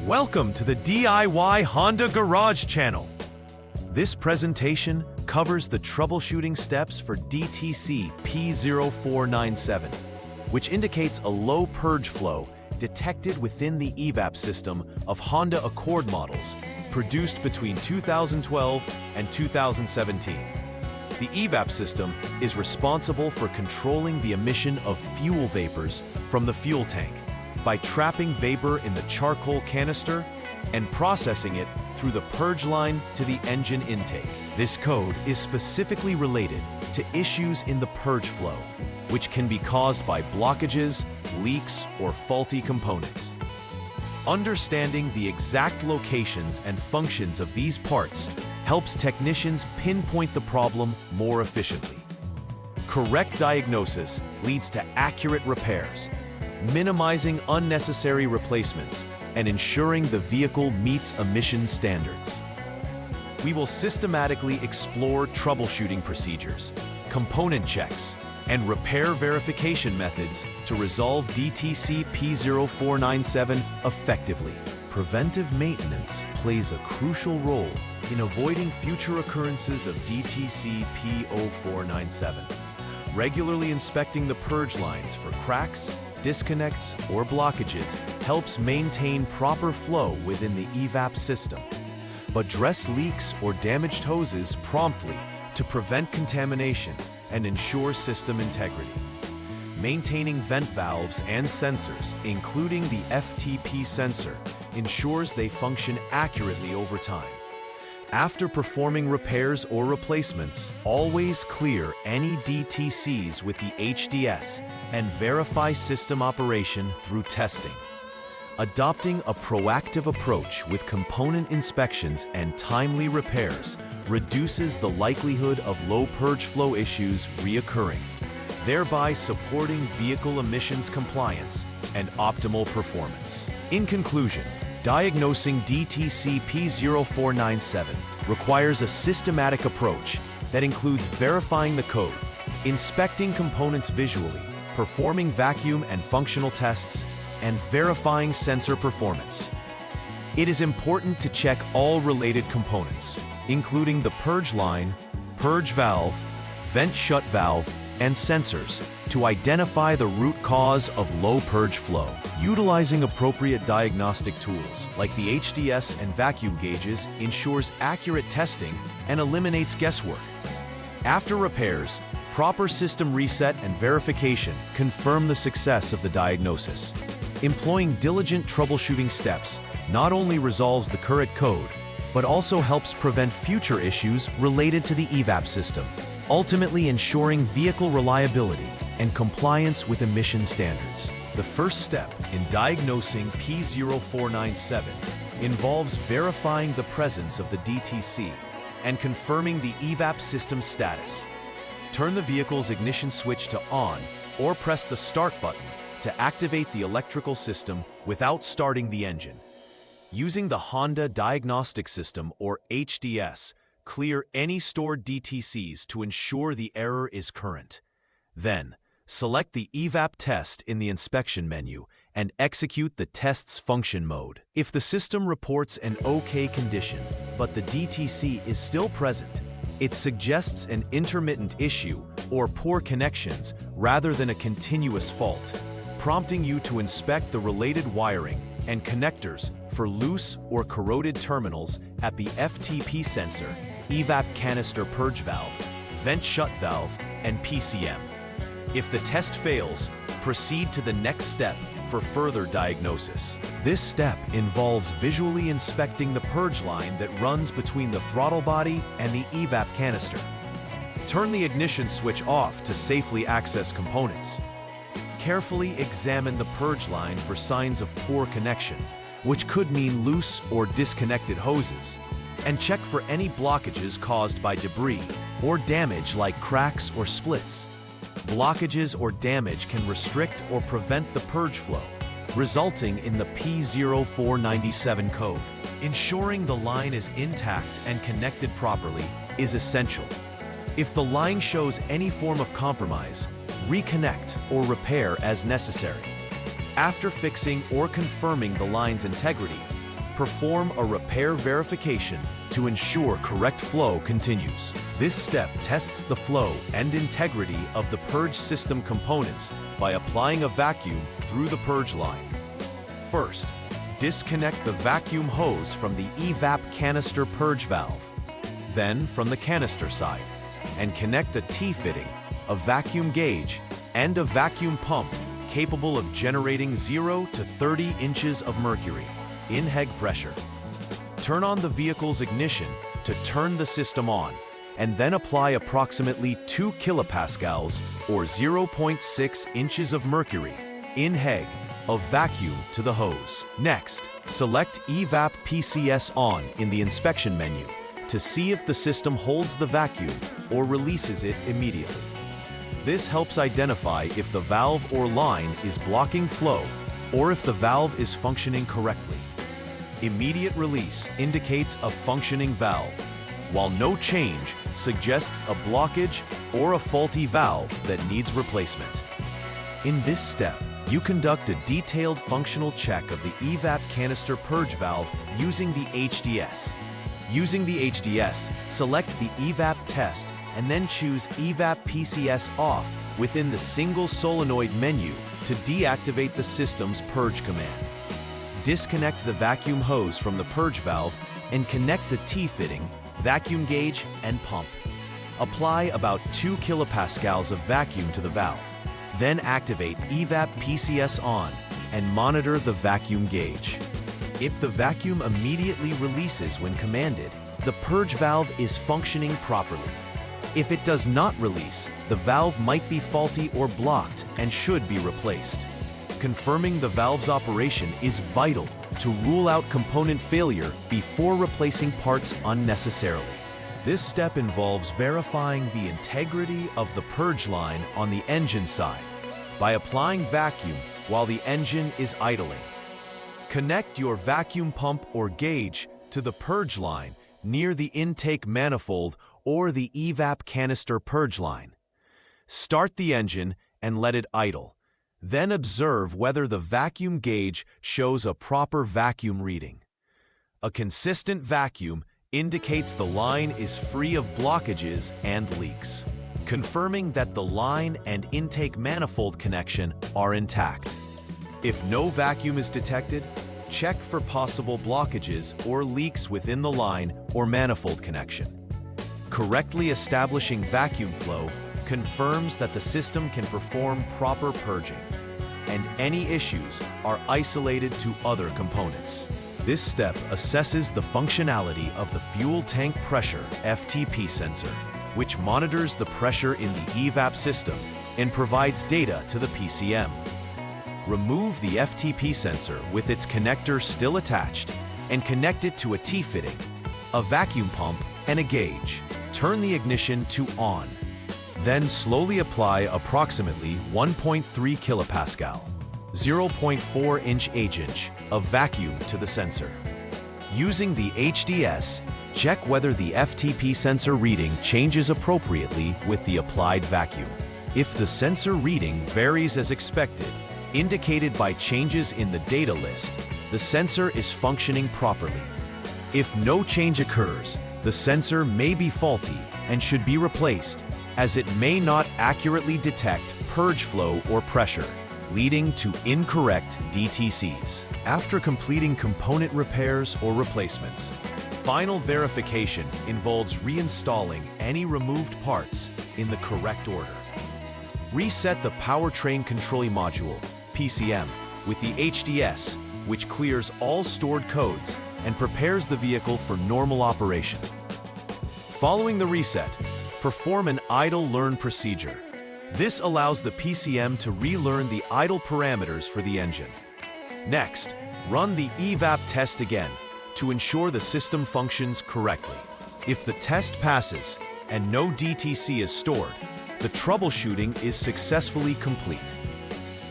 Welcome to the DIY Honda Garage channel. This presentation covers the troubleshooting steps for DTC P0497, which indicates a low purge flow detected within the EVAP system of Honda Accord models produced between 2012 and 2017. The EVAP system is responsible for controlling the emission of fuel vapors from the fuel tank by trapping vapor in the charcoal canister and processing it through the purge line to the engine intake. This code is specifically related to issues in the purge flow, which can be caused by blockages, leaks, or faulty components. Understanding the exact locations and functions of these parts helps technicians pinpoint the problem more efficiently. Correct diagnosis leads to accurate repairs, minimizing unnecessary replacements and ensuring the vehicle meets emission standards. We will systematically explore troubleshooting procedures, component checks, and repair verification methods to resolve DTC P0497 effectively. Preventive maintenance plays a crucial role in avoiding future occurrences of DTC P0497. Regularly inspecting the purge lines for cracks, disconnects, or blockages helps maintain proper flow within the EVAP system. Address leaks or damaged hoses promptly to prevent contamination and ensure system integrity. Maintaining vent valves and sensors, including the FTP sensor, ensures they function accurately over time. After performing repairs or replacements, always clear any DTCs with the HDS and verify system operation through testing. Adopting a proactive approach with component inspections and timely repairs reduces the likelihood of low purge flow issues reoccurring, thereby supporting vehicle emissions compliance and optimal performance. In conclusion, diagnosing DTC P0497 requires a systematic approach that includes verifying the code, inspecting components visually, performing vacuum and functional tests, and verifying sensor performance. It is important to check all related components, including the purge line, purge valve, vent shut valve, and sensors to identify the root cause of low purge flow. Utilizing appropriate diagnostic tools like the HDS and vacuum gauges ensures accurate testing and eliminates guesswork. After repairs, proper system reset and verification confirm the success of the diagnosis. Employing diligent troubleshooting steps not only resolves the current code, but also helps prevent future issues related to the EVAP system, ultimately ensuring vehicle reliability and compliance with emission standards. The first step in diagnosing P0497 involves verifying the presence of the DTC and confirming the EVAP system status. Turn the vehicle's ignition switch to on or press the start button to activate the electrical system without starting the engine. Using the Honda Diagnostic System, or HDS, clear any stored DTCs to ensure the error is current. Then, select the EVAP test in the inspection menu and execute the test's function mode. If the system reports an OK condition, but the DTC is still present, it suggests an intermittent issue or poor connections rather than a continuous fault, prompting you to inspect the related wiring and connectors for loose or corroded terminals at the FTP sensor, EVAP canister purge valve, vent shut valve, and PCM. If the test fails, proceed to the next step for further diagnosis. This step involves visually inspecting the purge line that runs between the throttle body and the EVAP canister. Turn the ignition switch off to safely access components. Carefully examine the purge line for signs of poor connection, which could mean loose or disconnected hoses, and check for any blockages caused by debris or damage like cracks or splits. Blockages or damage can restrict or prevent the purge flow, resulting in the P0497 code. Ensuring the line is intact and connected properly is essential. If the line shows any form of compromise, reconnect or repair as necessary. After fixing or confirming the line's integrity, Perform a repair verification to ensure correct flow continues. This step tests the flow and integrity of the Purge system components by applying a vacuum through the Purge line. First, disconnect the vacuum hose from the EVAP canister Purge valve, then from the canister side, and connect a T-fitting, a vacuum gauge, and a vacuum pump capable of generating 0 to 30 inches of mercury in HEG pressure. Turn on the vehicle's ignition to turn the system on, and then apply approximately 2 kilopascals or 0.6 inches of mercury in HEG of vacuum to the hose. Next, select EVAP PCS on in the inspection menu to see if the system holds the vacuum or releases it immediately. This helps identify if the valve or line is blocking flow or if the valve is functioning correctly. Immediate release indicates a functioning valve, while no change suggests a blockage or a faulty valve that needs replacement. In this step, you conduct a detailed functional check of the EVAP canister Purge valve using the HDS. Using the HDS, select the EVAP test and then choose EVAP PCS off within the single solenoid menu to deactivate the system's Purge command. Disconnect the vacuum hose from the Purge valve and connect a T-fitting, vacuum gauge, and pump. Apply about 2 kilopascals of vacuum to the valve. Then activate EVAP PCS on and monitor the vacuum gauge. If the vacuum immediately releases when commanded, the Purge valve is functioning properly. If it does not release, the valve might be faulty or blocked and should be replaced. Confirming the valve's operation is vital to rule out component failure before replacing parts unnecessarily. This step involves verifying the integrity of the Purge line on the engine side by applying vacuum while the engine is idling. Connect your vacuum pump or gauge to the Purge line near the intake manifold or the EVAP canister Purge line. Start the engine and let it idle. Then observe whether the vacuum gauge shows a proper vacuum reading. A consistent vacuum indicates the line is free of blockages and leaks, confirming that the line and intake manifold connection are intact. If no vacuum is detected, check for possible blockages or leaks within the line or manifold connection. Correctly establishing vacuum flow confirms that the system can perform proper purging, and any issues are isolated to other components. This step assesses the functionality of the fuel tank pressure FTP sensor, which monitors the pressure in the EVAP system and provides data to the PCM. Remove the FTP sensor with its connector still attached and connect it to a T-fitting, a vacuum pump, and a gauge. Turn the ignition to on. Then slowly apply approximately 1.3 kilopascal, 0.4-inch H-inch of vacuum to the sensor. Using the HDS, check whether the FTP sensor reading changes appropriately with the applied vacuum. If the sensor reading varies as expected, indicated by changes in the data list, the sensor is functioning properly. If no change occurs, the sensor may be faulty and should be replaced, as it may not accurately detect purge flow or pressure, leading to incorrect DTCs. After completing component repairs or replacements, final verification involves reinstalling any removed parts in the correct order. Reset the powertrain control module, PCM, with the HDS, which clears all stored codes and prepares the vehicle for normal operation. Following the reset, perform an idle learn procedure. This allows the PCM to relearn the idle parameters for the engine. Next, run the EVAP test again to ensure the system functions correctly. If the test passes and no DTC is stored, the troubleshooting is successfully complete.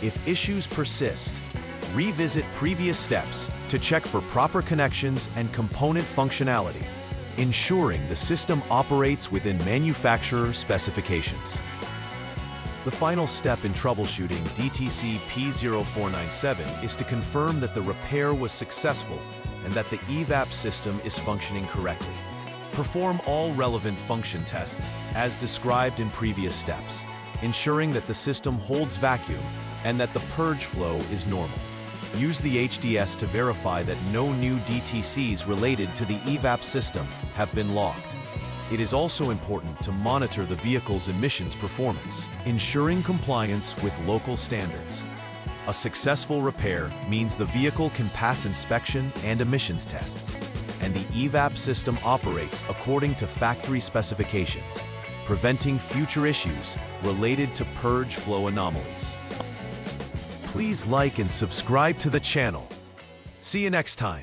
If issues persist, revisit previous steps to check for proper connections and component functionality, ensuring the system operates within manufacturer specifications. The final step in troubleshooting DTC P0497 is to confirm that the repair was successful and that the EVAP system is functioning correctly. Perform all relevant function tests as described in previous steps, ensuring that the system holds vacuum and that the purge flow is normal. Use the HDS to verify that no new DTCs related to the EVAP system have been logged. It is also important to monitor the vehicle's emissions performance, ensuring compliance with local standards. A successful repair means the vehicle can pass inspection and emissions tests, and the EVAP system operates according to factory specifications, preventing future issues related to purge flow anomalies. Please like and subscribe to the channel. See you next time.